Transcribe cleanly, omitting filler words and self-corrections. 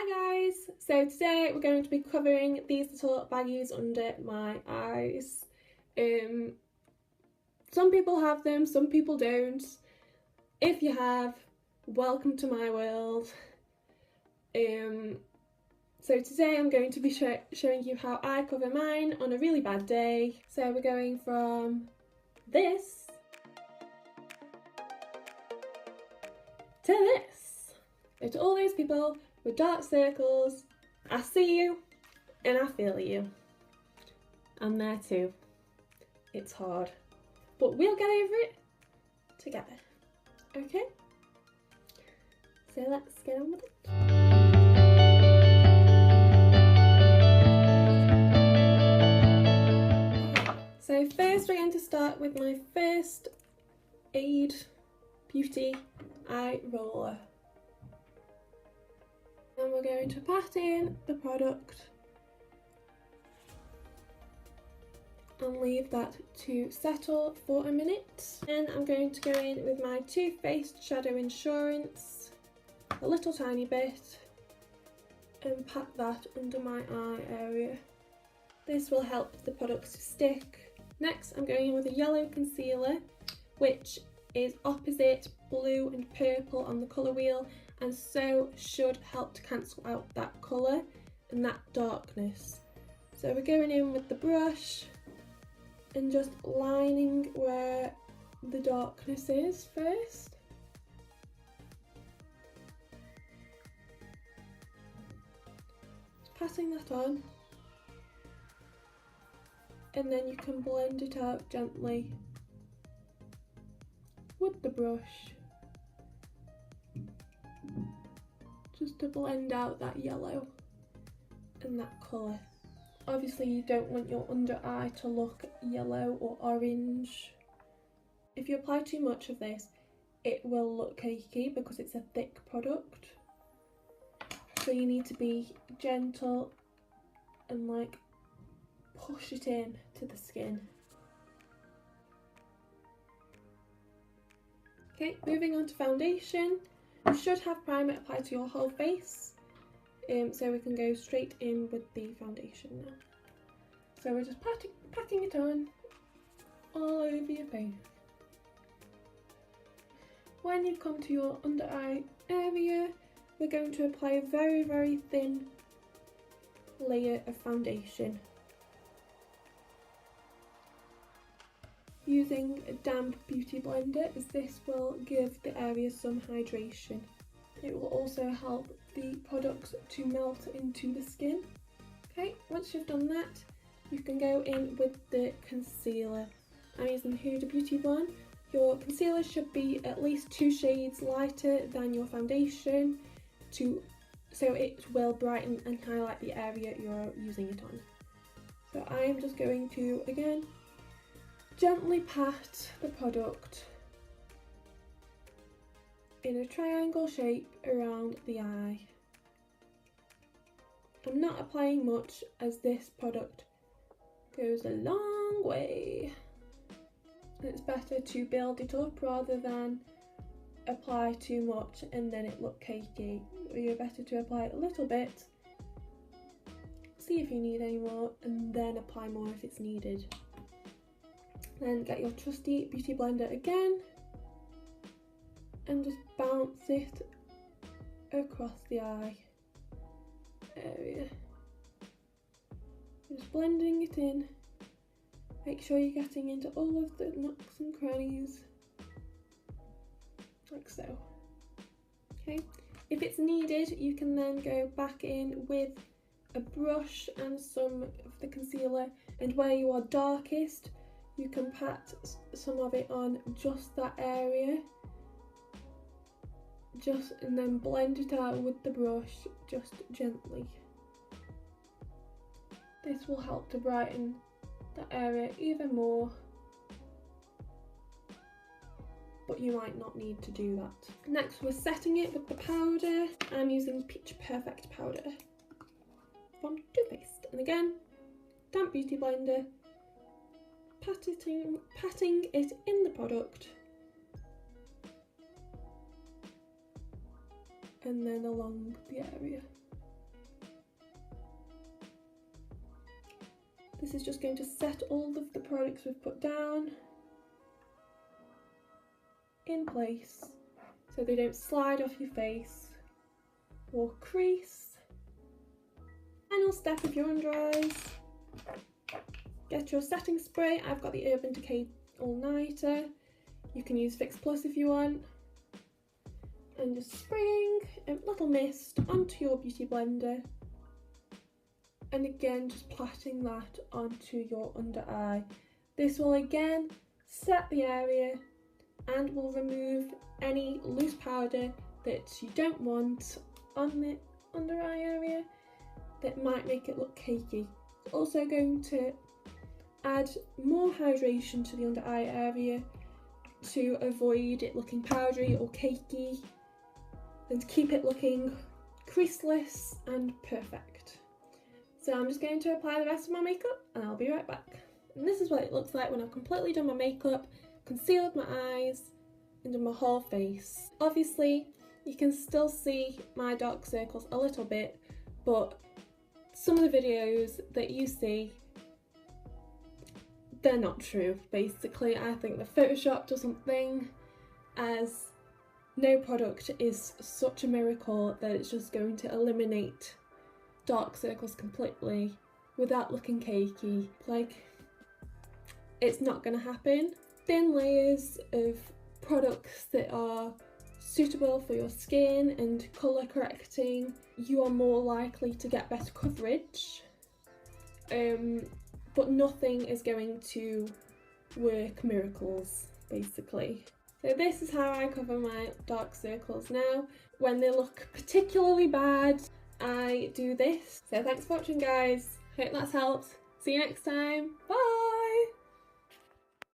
Hi guys! So today we're going to be covering these little baggies under my eyes. Some people have them, some people don't. If you have, welcome to my world. So today I'm going to be showing you how I cover mine on a really bad day. So we're going from this to this. So to all those people with dark circles, I see you and I feel you. I'm there too. It's hard, but we'll get over it together. Okay? So let's get on with it. So first we're going to start with my first Aid Beauty eye roller. And we're going to pat in the product and leave that to settle for a minute. Then I'm going to go in with my Too Faced Shadow Insurance, a little tiny bit, and pat that under my eye area. This will help the products to stick. Next I'm going in with a yellow concealer, which is opposite blue and purple on the colour wheel, and so should help to cancel out that colour and that darkness. So we're going in with the brush and just lining where the darkness is first. Passing that on, and then you can blend it out gently with the brush, just to blend out that yellow and that colour. Obviously you don't want your under eye to look yellow or orange. If you apply too much of this, it will look cakey because it's a thick product. So you need to be gentle and like push it in to the skin. Okay, moving on to foundation. You should have primer applied to your whole face, so we can go straight in with the foundation now. So we're just patting it on all over your face. When you come to your under eye area, we're going to apply a very, very thin layer of foundation, using a damp beauty blender, as this will give the area some hydration. It will also help the products to melt into the skin. Okay, once you've done that, you can go in with the concealer. I'm using Huda Beauty one. Your concealer should be at least 2 shades lighter than your foundation, so it will brighten and highlight the area you're using it on. So I am just going to, again, gently pat the product in a triangle shape around the eye. I'm not applying much, as this product goes a long way. It's better to build it up rather than apply too much and then it look cakey. You're better to apply a little bit, see if you need any more, and then apply more if it's needed. Then get your trusty beauty blender again and just bounce it across the eye area. Just blending it in. Make sure you're getting into all of the nooks and crannies, like so. Okay, if it's needed, you can then go back in with a brush and some of the concealer, and where you are darkest, you can pat some of it on just that area, and then blend it out with the brush, just gently. This will help to brighten the area even more, but you might not need to do that. Next, we're setting it with the powder. I'm using Peach Perfect powder from Too Faced, and again, damp beauty blender, patting it in the product, and then along the area. this is just going to set all of the products we've put down in place so they don't slide off your face or crease. Final step if you're under eyes, get your setting spray. I've got the Urban Decay All Nighter. You can use Fix Plus if you want. And just spraying a little mist onto your beauty blender. And again, just plaiting that onto your under eye. This will again set the area and will remove any loose powder that you don't want on the under eye area that might make it look cakey. It's also going to add more hydration to the under eye area to avoid it looking powdery or cakey and to keep it looking creaseless and perfect. So I'm just going to apply the rest of my makeup and I'll be right back. And this is what it looks like when I've completely done my makeup, concealed my eyes and done my whole face. Obviously you can still see my dark circles a little bit, but some of the videos that you see, they're not true basically. I think they're photoshopped or something, as no product is such a miracle that it's just going to eliminate dark circles completely without looking cakey. Like, it's not going to happen. Thin layers of products that are suitable for your skin and colour correcting, you are more likely to get better coverage, but nothing is going to work miracles basically. So this is how I cover my dark circles now. When they look particularly bad, I do this. So thanks for watching guys, hope that's helped. See you next time, bye!